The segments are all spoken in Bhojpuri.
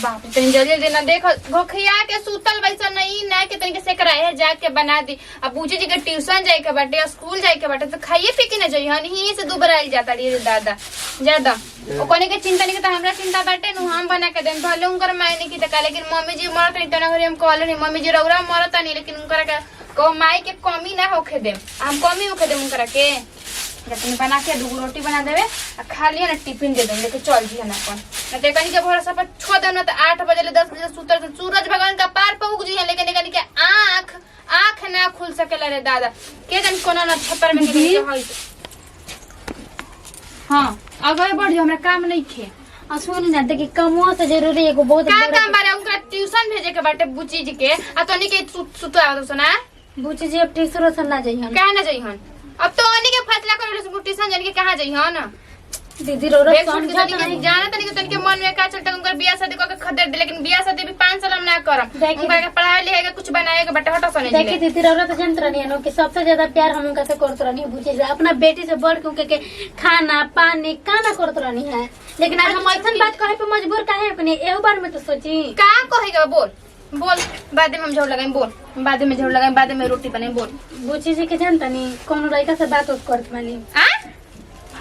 बाप रे तनी जल्दी जल्दी ना देख घोखिया के सूतल वैसा नहीं ना के तनी के से कराए जाके बना दी। अब पूछे जी के ट्यूशन जाए के बाटे स्कूल जाए के बाटे तो खाइए पी के ना जाइए हन ही से दुबराइल जाता रे दादा ज्यादा ओ कोने के चिंता नहीं के तो हमरा चिंता बाटे नु हम बना के देन भले उनकर मायने की त लेकिन मम्मी जी मरत नहीं तना हम कहले नहीं मम्मी जी रौरा मरत नहीं लेकिन उनकर के को माई के कमी ना होखे दे हम कमी होखे दे उनकर के जब बना के दो रोटी बना देवे खा लिया ना टिफिन दे देंगे लेके चल जी ना अपन ना ते कनी के भरोसा पर छो देना तो 8 बजे ले 10 बजे सुतर से सूरज भगवान का पार पहुंच जी लेकिन कनी के आंख ना खुल सकेला रे दादा के जन कोना ना छपर में के होई। हां आगे बढ़ जो हमरा काम नहीं खे सुन ना देखी कमो से जरूरी एगो बहुत का काम बारे उनका ट्यूशन भेजे के बाटे बुची जी के आ तनी के सुता दो सुना बुची जी अब ट्यूशन से ना जाइहन काहे ना जाइहन अब तो उन्हीं के फैसला करो ट्यूशन जाने के कहां जाइहन दीदी रो समझा नहीं जाना तनी के तनी के मन में का चलता उनकर बियाह शादी को के खदेड़ दे लेकिन बियाह शादी भी 5 साल हम ना करम उनका के पढ़ाई लिखाई कुछ बनाएगा बेटा हटो सने देखी दीदी रो तो जानत रहनी है कि सबसे ज्यादा प्यार हम उनका से करत रहनी बुझे से अपना बेटी से बढ़ के उनके खाना पानी काना करत रहनी है लेकिन आज हम ऐसा बात कहे पे मजबूर काहे अपने एहू बार में तो सोची का कहेगा बोल बाद में हम झोड़ लगाएं बोल बाद में झोड़ लगाएं बाद में रोटी बनाएं बोल बुची जी के जानता नहीं कौन लड़का से बात करत मानी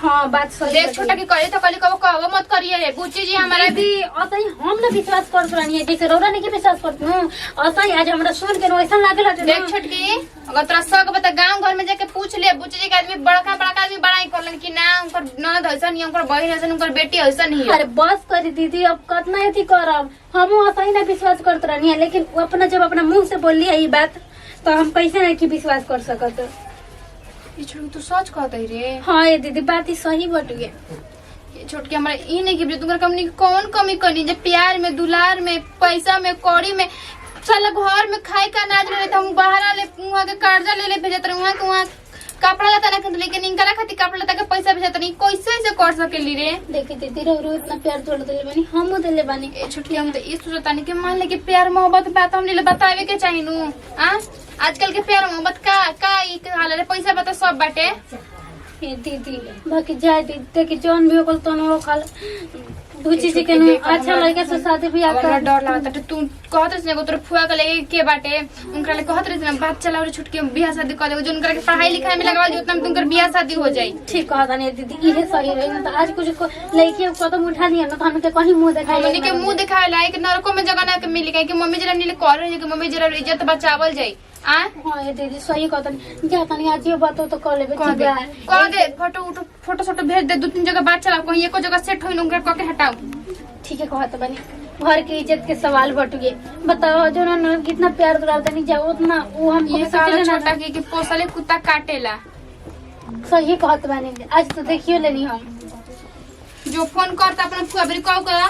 हाँ बात सही देख छोटा की करे तो कली कहो मत करिए रे बुच्ची जी हमारा भी असही हम ना विश्वास करत रहनी है जैसे रौरा नहीं के विश्वास करत हूं असही आज हमरा सुन के ऐसा लागल है देख छोटकी अगर तोरा सब बता गांव घर में जाके पूछ ले बुच्ची जी के आदमी बड़का बड़का आदमी बड़ाई करलन कि ना उनकर ननद ऐसा नहीं उनकर बहन ऐसा उनकर बेटी ऐसा नहीं अरे बस करी दीदी अब कितना एथी करब हम असही ना विश्वास करत रहनी है लेकिन वो अपना जब अपना मुंह से बोली है ये बात तो हम कैसे नहीं की विश्वास कर सकत ये छोटकी तू सच कहता रे हाँ ये दीदी बात ही सही बटुए ये छोटकी हमारा ई नहीं कि तुमकर कमी कौन कमी करनी जे प्यार में दुलार में पैसा में कौड़ी में साला घर में खाए का अनाज रहे हम बाहर ले वहां के कर्जा ले भेजत रहे वहां के वहां कपड़ा लता ना लेकिन इनकरा खाती कपड़ा लता के पैसा भेजत नहीं कैसे से कर सकेली रे देखी दीदी रो इतना प्यार तोड़ देले बानी हम देले बानी ए छोटकी हम तो ई सोचता नहीं कि मान ले कि प्यार मोहब्बत बात हम ले बतावे के चाहिए नु हां आजकल के प्यार मोहब्बत का ई हाल रे पैसा बता सब बाटे ए दीदी बाकी जाए दीदी देखी जोन भी होकल तनो होकल बुची जी के अच्छा लड़का से शादी भी आकर डर लागता तू कहत रही ने तोर फुआ के लेके के बाटे उनकरा ले कहत रही ने बात चलाओ रे छुटके बियाह शादी कर दे जो उनकरा के पढ़ाई लिखाई में लगावा जो उतना में तुमकर बियाह शादी हो जाई ठीक कहता नहीं दीदी इहे सही रही तो आज कुछ लड़की कदम उठा लिया ना तो हमके कहीं मुंह दिखाई हमनी के मुंह दिखावे लायक नरको में जगह ना के मिली कि मम्मी जरा नीले कर रही है कि मम्मी जरा इज्जत बचावल जाई आ हां ये दीदी सही कहता नहीं जाता नहीं आज ये बात तो कर लेबे कह दे फोटो फोटो भेज दे 2-3 जगह बात चला कहीं एको जगह सेट होई उनकर क के हटाओ ठीक है कहत बनी घर की इज्जत के सवाल बटुए बताओ जो ना कितना प्यार दुलारता नहीं जाओ उतना वो हम ये साला छोटा की पोसले कुत्ता काटेला सही कहत बनी आज तो देखियो लेनी हम जो फोन करता अपना फुआ बरी कॉल करा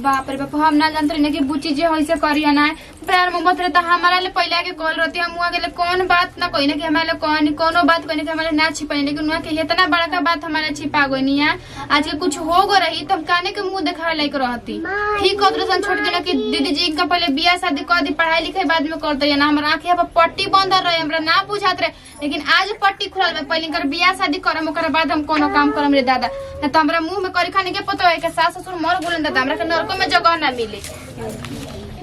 बाप रे बाप हम ना जानते रहे कि बुची जी ऐसे करिया ना प्यार मोहब्बत रहता हमारा ले पहले आके कॉल रहती हम वहाँ के कौन बात ना कोई ना कि हमारे कोनो बात कोई ना कि हमारे ना छिपाई लेकिन वहाँ के इतना बड़ा का बात हमारे छिपा गई नहीं है आज के कुछ हो गो रही तो हम काने के मुंह दिखावे लायक रहती ठीक कहत रहे छोड़ देना कि दीदी जी इनका पहले बियाह शादी कर दी पढ़ाई लिखाई बाद में कर दिया ना हमारा आँखें पर पट्टी बंद रहे हमरा ना बुझात रहे लेकिन आज पट्टी खुलल पहले इनकर बियाह शादी करम ओकर बाद हम कोनो काम करम रे दादा ना तो हमरा मुंह में करी खाने के पता है कि सास ससुर मर बोलन दादा हमरा के नरको में जगह ना मिले।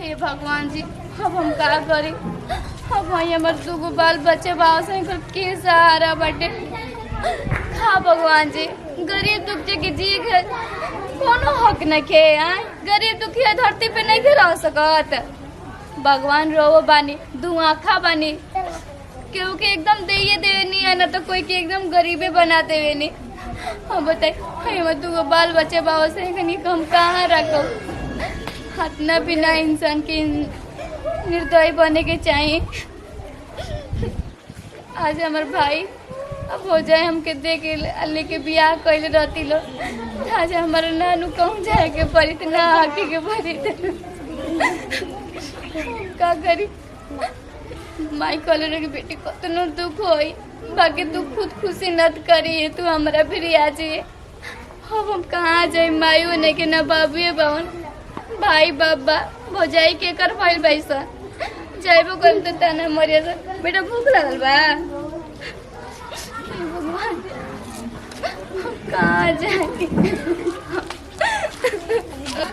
हे भगवान जी अब हम का करी अब वही हमार 2 बाल बच्चे बाव से के सहारा बाटे हाँ भगवान जी गरीब दुख के जी घर कोनो हक न के गरीब दुखिया धरती पे नहीं के रह सकत भगवान रो बानी 2 आँखा बानी केहू के एकदम दे देनी है ना तो कोई के एकदम गरीबे बना देवे नहीं हाँ बताए हमारे 2 बाल बच्चे बाव से हम कहाँ रखो हतना बिना इंसान के निर्दयी बने के चाहिए आज हमारे भाई अब हो जाए हमके दे के लेके बियाह कैले रहती लो आज हमारा नानू कहूँ जाए के पड़ी तो ना आके के पड़ी का करी माई कहले रहे बेटी कतनो दुख होई बाकी तू खुद खुशी नत करी तू हमारा फिर आ जाइए अब हम कहाँ जाए मायू नहीं के ना बाबू बावन भाई बाबा भौजाई के कर फाइल बैसा जाइबो कर तो ताना मरिया से बेटा भूख लगल बा भगवान कहाँ जाए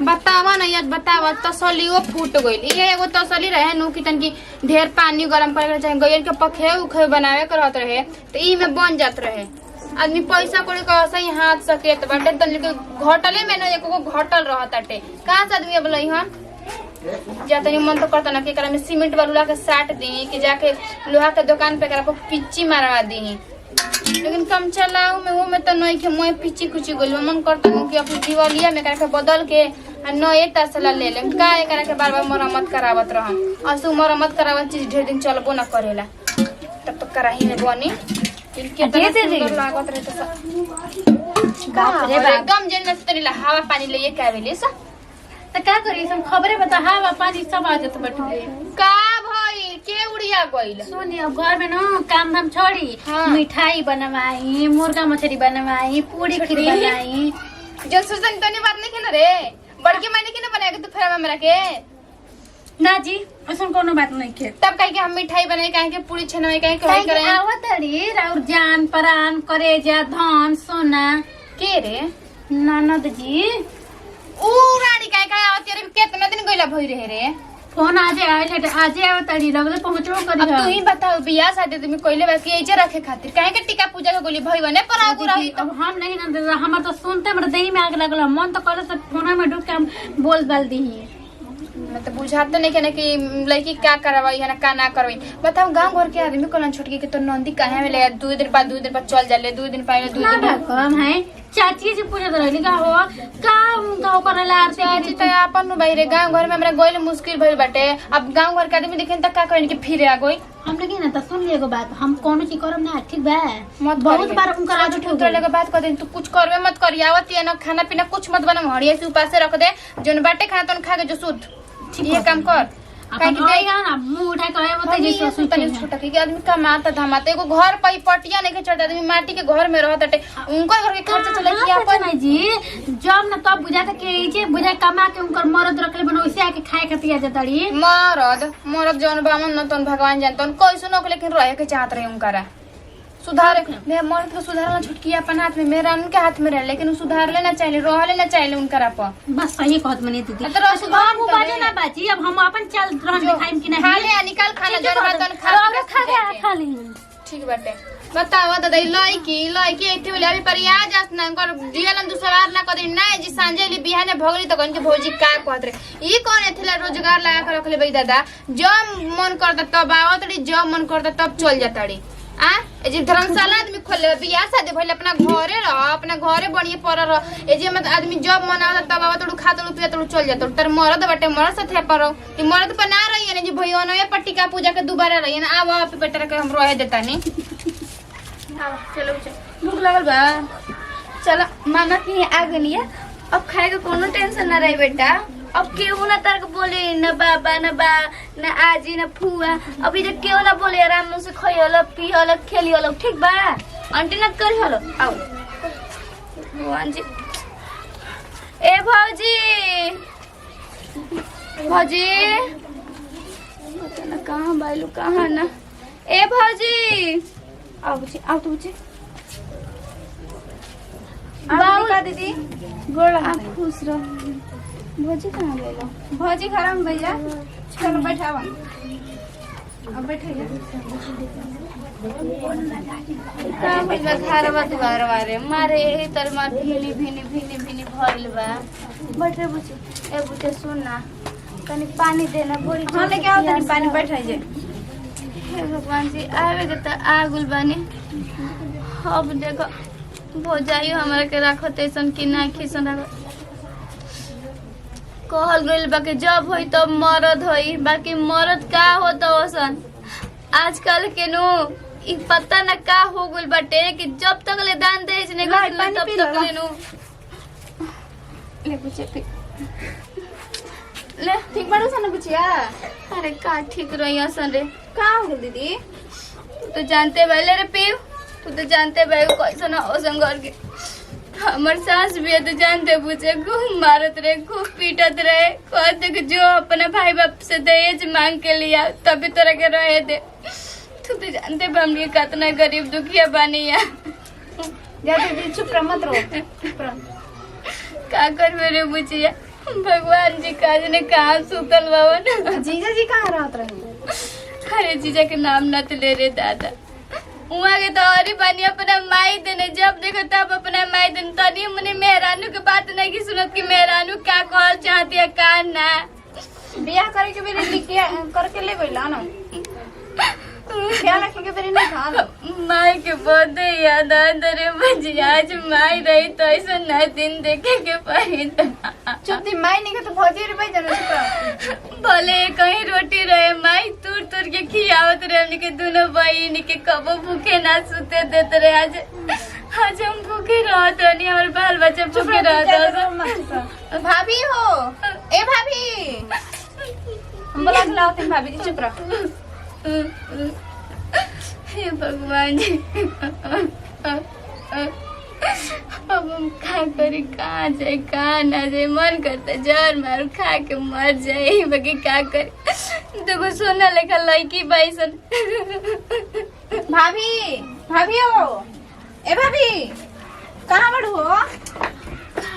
बतावा ना यार, बतावा तसलियो फूट गइल। ये एगो तसली रहे नु कि तन की ढेर पानी गरम करे चाहे गइल के पखे उखे बनावे के रहत रहे तो ई में बन जात रहे। आदमी पैसा कोड़ी का सही हाथ सकेत बाटे तन के घटले में ना एको घटल रहत बाटे। कहां से आदमी अब लई हम जा तनी मन तो करता ना कि एकरा में सीमेंट बालूला के साट दी कि जाके लोहा के दुकान पे एकरा पर पिच्ची मारवा दी, लेकिन कम चलाऊ में वो में तो नहीं के मोय पिच्ची कुची गोल मन करता हूं कि अपनी दिवालिया में करके बदल के नए तसला ले लेम का एकरा के बार-बार मरम्मत करावत रहम। असु मरम्मत करावत चीज ढेर दिन चलबो ना करेला तब तक कराही में बनी कितना सुंदर लागत रहे तो बाप रे बाप एकदम जन्म से तरीला हवा पानी ले के आवेले सा तो का करी सब खबरे बता हवा पानी सब आ जात बटुए का भाई के उड़िया गइल। सुनी अब घर में ना काम धाम छोड़ी मिठाई बनवाई, मुर्गा मछली बनवाई, पूरी खीर बनाई। जो सुसन तनी बात नहीं खेल रे बड़की मायने के ना बनाए के तू फेरा में मेरा के ना जी ऐसा कोनो बात नहीं खे। तब कह के हम मिठाई बनाए कहे के पूरी छनवाई कहे के होई करे आवत रे और जान प्राण करेजा धन सोना के रे ननद जी ऊ रानी कहे कहे आवत रे कितना दिन गइला भई रहे रे फोन आज आए आज आवत रे लगले पहुंचबो करी। अब तू ही बताओ बियाह शादी तुम कोइले बाकी ऐजे रखे खातिर काहे के टीका पूजा के गोली भई बने पर आगु रही अब हम नहीं ना हमर तो सुनते हमर देही में आग लगल मन तो करे सब फोन में ढुक के हम बोल डाल दी। मैं तो बुझाते नहीं के कि लड़की क्या करवाई है ना का ना करवाई। बताओ गांव घर के आदमी कलन छोटकी के तो नंदी काहे में ले 2 दिन बाद चल जाले 2 दिन पहले 2 दिन बाद कम है चाची जी पूछत रहली का हो का गांव करला आरती चाची तो अपन भाई रे गांव घर में हमरा गोइल मुश्किल भइल बाटे। अब गांव घर के आदमी देखेन त का कहन कि फिर आ गई हम लगे ना त सुन ले एगो बात हम कोनो चीज करब ना ठीक बा मत बहुत बार उनका आज उठ उठले के बात कर दे तू कुछ करबे मत करियावत या ना खाना पीना कुछ मत बना हड़िया से उपास रख दे जोन बाटे खाना तन खा के जो शुद्ध ये काम कर अपन आएगा ना मुंह उठा के आए बते जैसे सुतनी छोटा के आदमी कमाता धमाता एगो घर पे पटिया नहीं के चढ़ता आदमी माटी के घर में रहत टे उनकर घर के खर्चा चले कि अपन नहीं जी जब ना तब बुझाता के जे बुझा कमा के उनकर मरद रखले बनो वैसे आके खाए खातिर आ जातड़ी मरद जौन बामन न तन भगवान जानतन कैसो न लेकिन रहे के चाहत रहे उनकरा सुधार मैं मर्द को सुधारना छुटकी अपन हाथ में मेरा उनके हाथ में रहे लेकिन सुधार लेना चाहिए रह लेना चाहिए उनकरा पर बस सही कहत मने दीदी तो सुधार वो बाजे ना बाजी अब हम अपन चल रहन दिखाइम कि नहीं खा ले निकाल खाना जन बातन खा ले ठीक बाटे बतावा दादा लड़की एठी वाली अभी परिया जास ना उनकर दियलन दुसवार ना कदी ना जी सांझे ली बिहाने भगली तो कन के भौजी का कहत रे ई कोन एथिला रोजगार लगा के रखले बई दादा जब मन करता तब आवत रे जब मन करता तब चल जाताड़ी आ ए जे धर्मशाला आदमी खोले बियाह शादी भइले अपना घरे रह अपना घरे बढ़िए पर रह ए जे मत आदमी जब मन आवत तब आवत तू खा तू पिया तू चल जात तर मरद बाटे मरद साथे पर ती मरद पर ना रही ने जे भइयो न पट्टी का पूजा के दोबारा रही ना आवा पे बेटा के हम रहे देता नी चलो भूख लगल बा चलो मामा की आ गलिया अब खाए के कोनो टेंशन ना रही बेटा। अब केहू ना तर्क बोले न बाबा न आजी न फुआ अभी तक केहू ना बोले आराम से खइल पियल खेलियल ठीक बा आंटी ना कर हलो आओ भगवान जी ए भौजी पता ना कहाँ बाइलू कहाँ ना ए भौजी आओ तो बुझे बाऊ दीदी गोड़ आप खुश रहो। भौजी कहाँ गए भौजी घर में भैया चलो बैठावा अब बैठिए घर दुआर वारे मारे तर मार भिनी भइल बा बैठे बुझे ए बुझे सुन ना कनी पानी देना बोरी हां लेके आओ तनी पानी बैठाइए। हे भगवान जी आवे के त आगुल बानी अब देखो भौजाइयो हमरा के राखो तैसन कि ना खिसन रखो कहल गइल बाकी जब होई तब मरद होई बाकी मरद का होता ओसन आजकल के नु ई पता न का हो गइल बाटे कि जब तक ले दान दहेज नहीं गइल तब तक ले नु ले पूछे ले ठीक बाड़ू सन बुचिया अरे का ठीक रही सन रे का हो गइल दीदी तू जानते भले रे पीऊ तू तो जानते भाई कैसन ओसन घर के हमर सास भी है तो जानते पूछे खूब मारत रहे खूब पीटत रहे कहते कि जो अपने भाई बाप से दहेज मांग के लिया तभी तरह के रहे थे तू तो जानते हमने कितना गरीब दुखिया बानी है जा दीदी चुप रह मत रो चुप रह का कर मेरे बुचिया भगवान जी का ने कहाँ सुतल बावन। जीजा जी कहाँ रहत रही? अरे जीजा के नाम न तो ले रे दादा। उहाँ के तो और ही बानी अपना माई देने, जब देखो तब अपना माई देने। तनी मुनी मेहरानू के बात नहीं की सुनत कि मेहरानू क्या कहल चाहती है का ना। बियाह करे के बेरी लिखिया करके ले गइला ना, ख्याल रखे के बेरी नहीं खाल। माई के बहुत याद आता रे बजी। आज माई रही तो ऐसा न दिन देखे के पाई। चुप दी, माई नहीं के तो भौजी रे भाई जरूर चुप। भले कहीं रोटी रहे, माई तुर तुर के खियावत रहे। हमने के दोनों बहन के कबो भूखे ना सुते देते रहे। आज हम भूखे रहत रहनी, हमारे बाल बच्चे भूखे रहत। भाभी हो, ए भाभी, हम बोला लाओ तुम भाभी जी चुप रहो। हे भगवान जी, अब हम खा करी कहाँ जाए कहाँ ना जाए। मन करता जहर मारू खा के मर जाए, बाकी क्या करे। देखो सोना लेखा लड़की बाईसन। भाभी, भाभी हो, ए भाभी, कहाँ बढ़ हो?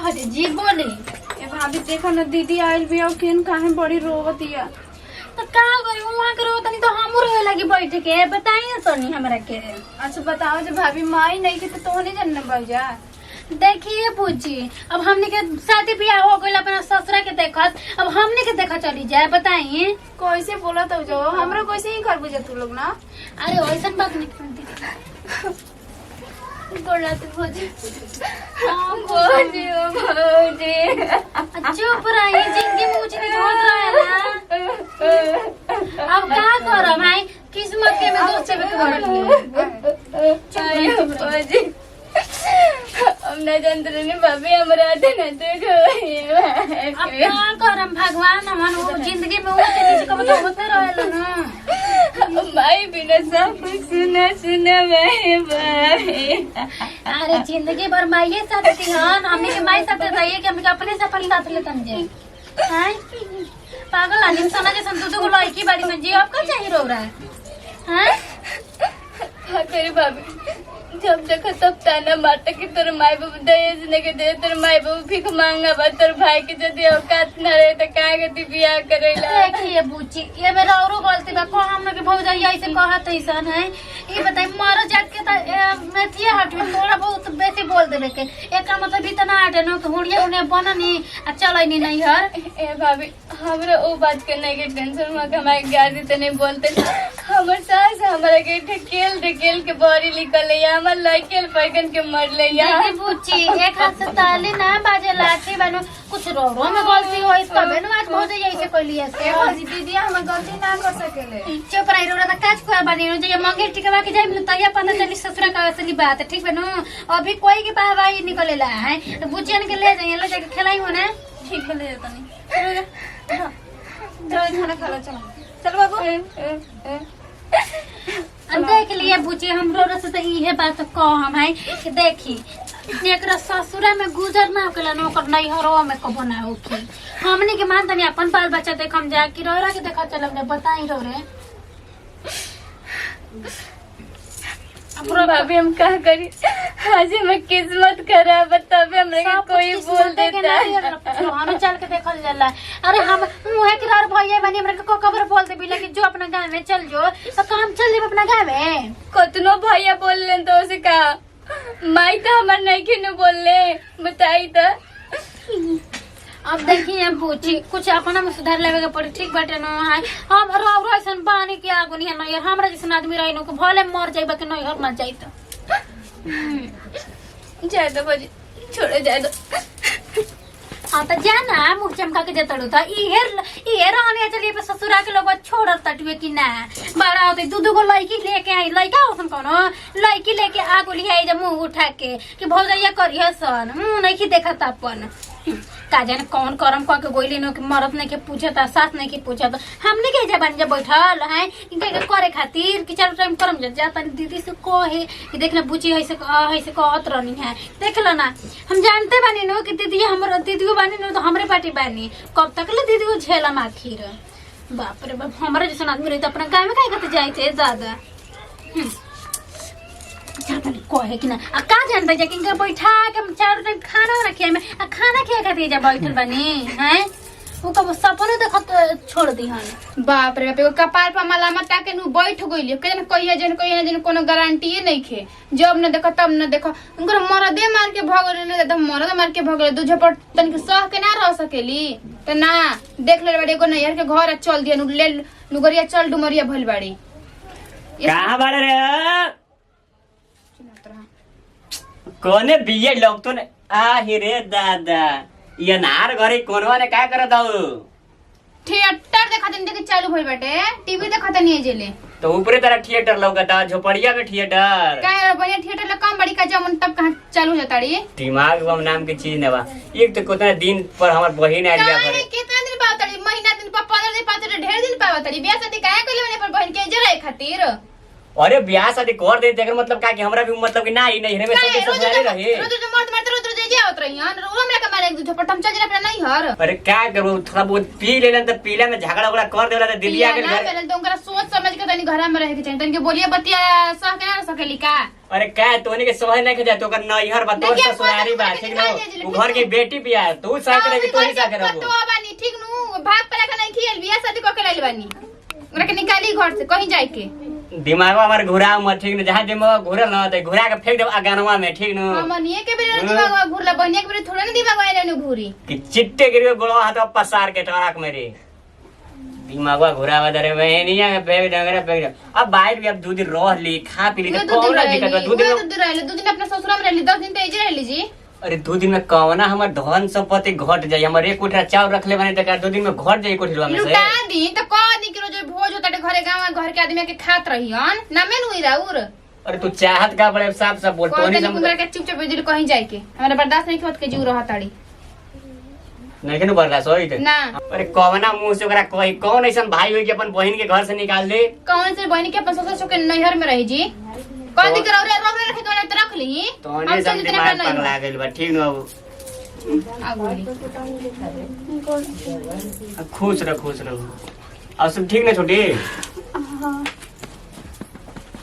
अरे जी बोले। ए भाभी देखो ना दीदी आइल भी और केन काहे बड़ी रोवतिया। तो का करी वहां करो तनी तो हम रोए लगी बैठ के। बताइए तनी हमरा के। अच्छा बताओ, जब भाभी माई नहीं थी तो नहीं जानना भैया। देखिए पूछी, अब हमने के शादी ब्याह हो गइल अपना ससुरा के देखत, अब हमने के देखा चली जाए। बताइए कैसे बोला तो जो हमरा कैसे ही कर बुझे तू लोग ना। अरे वैसन बात नहीं करती। बोला तो भौजी। भौजी ओ भौजी। चुप रही, जिंदगी में कुछ नहीं होत रहेला। अब का करब भाई, किस्मत के में दोस्त से भौजी। हम न जानते रहे भाभी हमारा देना अब का करम भगवान हमन वो जिंदगी में वो नीचे कब तो होते रहेला ना। माई बिना सब कुछ सुना सुना भाई। अरे जिंदगी भर माइये साथ थी हन, हमने के माई साथ रहिए कि हमके अपने से अपन साथ ले तंजे। हैं पागल आदमी सना जैसे दूध को लड़की बाड़ी में जी आपका चाहिए रो रहा है। हैं हाँ तेरी भाभी, जब देखो तब ताना मारता कि तेरे माई बाबू दहेज नहीं के दे, तेरे माई बाबू भीख मांगा बा। तेरे भाई के यदि औकात न रहे तो का के बियाह करेला। देखिए बुच्ची, ये मेरा औरो गलती बा। को हम लोग के भौजाई ऐसे कहत ऐसन है। ये बताई मारो जात के त मेथिया हट में थोड़ा बहुत बेसी बोल देबे के। एकर मतलब इतना हटे न कि हुड़िया उन्हें बननी आ चलैनी नहीं हर। ए भाभी, हमरा ओ बात के नहीं के टेंशन में हमारे गाड़ी ते नहीं बोलते। हमर सास हमरा के ढकेल के बड़ी निकल या हमर लइकेल पैगन के मर ले या। देखिए बुच्ची, एक हाथ से ताली ना बाजे लाठी बनो। कुछ रो में गलती हो इसका बेनो आज भौजाई ऐसे कइलिए से। भाजी दीदी हम गलती ना कर सकेले। चुप रही, रोड़ा काज खोया बनी हो जे मंगे टिकवा के जाई मिल तैया पता चली ससुरा का असली बात है। ठीक बनो, अभी कोई के बाहर निकलेला है तो बुच्चियन के ले जाइए, ले जाके खिलाई हो ना। ठीक है, ले जाता नहीं। चलो खाना खा लो, चलो चल बाबू। देख लिए बुच्ची, हम रो से तो इहे बात कह हम है कि देखी एकरा ससुरा में गुजर ना होकेला न ओकर नैहरो में कबो ना होकी। हमनी के मान तनी अपन बाल बच्चा देख हम जा कि रोरा के देखा चलब ने बताई रो रे। अब भाभी हम क्या करी। आज मैं किस्मत खराब तब हमरे के कोई बोल देता है। हमें चल के देखल जाला। अरे हम मुहे के रार भइए बनी हमरे को कबर बोल दे बिला कि जो अपना गांव में चल जो तो काम चल जे अपना गांव में। कतनो भैया बोल ले तो उसे कहा माई तो हमार नहीं के न बोल ले बताई तो। अब देखिए हम पूछी कुछ अपना में सुधार लेवे के पड़ी। ठीक बाटे न है हम रौरा ऐसन बानी के आगो नहीं न यार हमरा जैसन आदमी रही न को भले मर जाइबा के नहीं हर ना जाई तो जाए दो भौजी, छोड़े जाए दो। हाँ तो जाना मुँह चमका के जतड़ू था इहे रहने चलिए पे ससुरा के लोग छोड़त तटवे कि ना बड़ा होते दू गो लड़की लेके आई लड़का होसन कोनो लड़की लेके आगो ले आई जब मुँह उठा के कि भौजैया करिए सन मुँह नहीं देखत अपन का जाने कौन करम कह के गोइली न कि मरद नहीं के पूछत सास नहीं के पूछत हमने के जबान जब बैठल है इनके करे खातिर कि चल टाइम करम जा तनी दीदी से कहे कि देखना बुची ऐसे कहत रहनी है देख लो ना हम जानते बानी नो कि दीदी हमर दीदी बानी नो तो हमरे पार्टी बानी कब तक ले दीदी को झेलम आखिर बाप रे बाप हमारे जैसा आदमी रही तो अपना गाँव में कहीं जाए थे ज्यादा चाहता नहीं कहे कि ना आ का जानता जा कि बैठा के हम चारों टाइम खाना रखे में आ खाना खिया खातिर जा बैठल बनी हैं वो कब सपने देखत छोड़ दी हन बाप रे बाप, एगो कपार पर मलामत ताके नु बैठ गइली कजन कहिया जन कोनो गारंटी नहीं खे। जब न देखो तब न देखो उनकर मरदे मार के भगले ने एकदम मरद मार के भगले दू झपट तन के सह के ना रह सकेली त ना देख ले बड़े एगो नैहर के घर चल दिया नु ले नुगरिया चल डुमरिया भइल बाड़ी कहां बाड़े रे कोने बिये लोग तो आ रे दादा ये नार घरे कोनवा ने का करत हऊ थिएटर देखत देख चालू भइल बाटे टीवी देखत नहीं जेले तो ऊपरे तरह थिएटर लौकता झोपड़िया में थिएटर काहे बढ़िया थिएटर ला कम बड़ी का जमन तब कहां चालू होता री दिमाग बम नाम की चीज ने बा एक तो कितना दिन पर हमर बहिन आ गया काहे कितना दिन पावतड़ी महीना दिन पर 15 दिन पावतड़ी ढेर दिन पावतड़ी बियाह शादी काहे कइले बने पर बहन के जरे खातिर अरे ब्याह शादी कर दे तेकर मतलब का कि हमरा भी मतलब कि नहीं नहीं में सब ससुराले रहे रोज मर्द मारते रोज जे आवत रही हन रोज हमरा के मारे एक दू झपट हम चल अपना नहीं हर अरे क्या करू थोड़ा बहुत पी लेलन त पीला में झगड़ा उगड़ा कर देला त दिलिया के घर पहले तो उनका सोच समझ के तनी घर में रहे के चाहिए तनी के बोलिए बतिया सह के ना सकेली का अरे क्या तोने के सोहे नहीं खजा तो कर नैहर बा तोर ससुरारी बा ठीक न वो घर के बेटी बिया तू साथ रहे तू ही साथ रहबो तो बानी ठीक नु भाग पला के नहीं खियल बियाह शादी को के लाइल बानी ओकरा के निकाली घर से कहीं जाए के दिमागवा हमार घुरा मत ठीक न जहां दिमाग घुरल न त घुरा के फेंक दे अगानवा में ठीक न हमनिए के बेरे दिमाग घुरला बनिया के बेरे थोड़ा न दिमाग आइले न घुरी कि चिट्टे गिरवे गोलवा हाथ पसार के टराक मेरे दिमागवा घुरा बदरे बहनिया के फेंक दे फेंक दे अब बाहर भी अब 2 दिन रह ली खा पी ली त कौन दिक्कत बा 2 दिन अपना ससुरा में रहली 10 दिन त इजे रहली जी अरे 2 दिन में कौना हमर धन संपत्ति घट जाई हमर एक कोठा चावल रखले बने त 2 दिन में घट जाई कोठिलवा में से लुटा दी त क दी के रोज भोज होता घरे गांव घर के आदमी के खात रहियन ना में नुई राउर अरे तू चाहत का बड़े साफ साफ बोल तो नहीं हमरा के चुपचाप दिल कहीं जाए के हमरा बर्दाश्त नहीं होत के जीव रहताड़ी नहीं के बर्दाश्त होई त ना अरे कौना मुंह से ओकरा कोई कौन ऐसा भाई होई के अपन बहन के घर से निकाल दे कौन से बहन के अपन ससुर के नैहर में रही जी कौन दी करौरे रोबरे रखे तो रख ली तो ने सब दिमाग पगला गेल बा ठीक न खुश रहो और सब ठीक ना छोटी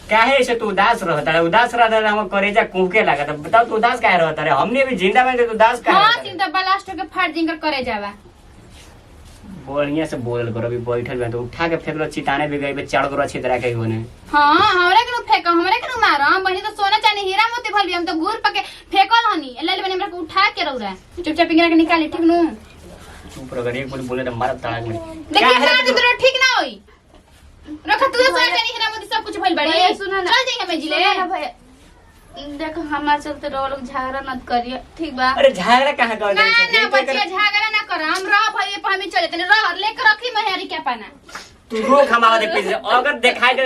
काहे से तू उदास रहता है उदास रहता है हम करेजा कुहके लगा था बताओ तू उदास काहे रहता है हमने भी जिंदा में तू उदास काहे हां रहता है? चिंता ब्लास्ट के फाड़ जिंगर करे जावा बढ़िया से बोल करो अभी बैठल बा तो उठा के फेंक लो चिताने भी गई बे चढ़ करो अच्छी तरह के होने हां हमरा के फेंक हमरा के मारा बनी तो सोना चांदी हीरा मोती भल भी हम तो घूर पके फेंकल हनी ले बनी हमरा के उठा के रौरा चुपचाप इंगरा के निकाली ठीक नु चुप रह गई बोले तो मार ताक में लेकिन मार तो ठीक ना होई रख तू सोना चांदी हीरा मोती सब कुछ भइल बड़ी सुना ना चल जाएंगे मैं जिले सुना ना भैया देखो हमारे चलते रो लोग झगड़ा मत करिए ठीक बा अरे झगड़ा कहां कर ना ना बच्चिया झगड़ा ना कर हम रह भइए पर हमें चले तने रह लेकर रखी महरी के पाना तू रोक हमारा दे पीछे अगर दिखाई दे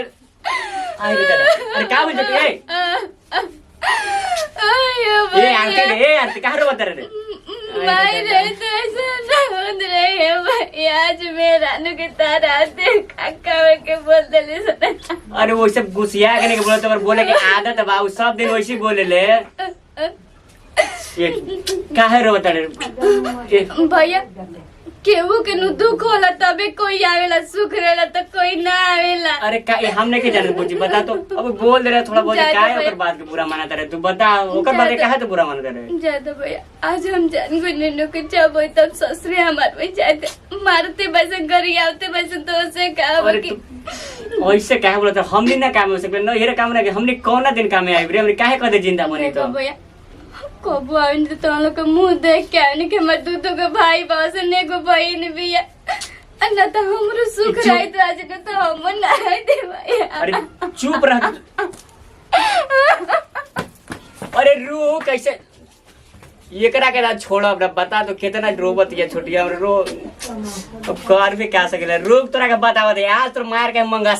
आई रे दादा अरे का बोल रही है ये आंटी रे आंटी कहां रो बता रे भाई रे तो ऐसा ना होत रहे भाई आज मेरा नु के तारा दे काका के बोल देले सुना अरे वो सब गुसिया के बोले तो बोले की आदत है बाबू सब दिन वैसे बोले ले ये काहे रो बता रे भैया केहू के नु दुख होला तबे कोई आवेला सुख रहेला तो कोई ना आवेला अरे का ये हमने के जाने पूछी बता तो अब बोल दे रहे थोड़ा बहुत काहे ओकर बात के बुरा मानता रहे तू बता ओकर बात काहे तो बुरा मानता रहे ज्यादा भैया आज हम जान गो नन्नू के जब होई तब ससुरे हमार में जाते मारते बस गरी आवते बस तो से का अरे तू ऐसे काहे बोलत हमनी ना काम हो सकले न हेरे काम ना हमनी कौन दिन काम में आइब रे हमनी काहे कदे जिंदा बनी तो भैया कबू आइन तो तुम लोग के मुंह देख के आने के मत दू तो भाई बस ने को बहन भी है ना तो हमरो सुख रही तो आज न तो हम ना दे भैया अरे चुप रह अरे रू कैसे एकरा के ना छोड़ अब बता तो कितना रोबत है छोटी हम रो अब कर भी क्या सकेला रुक तोरा के बतावत है आज तो मार के मंगा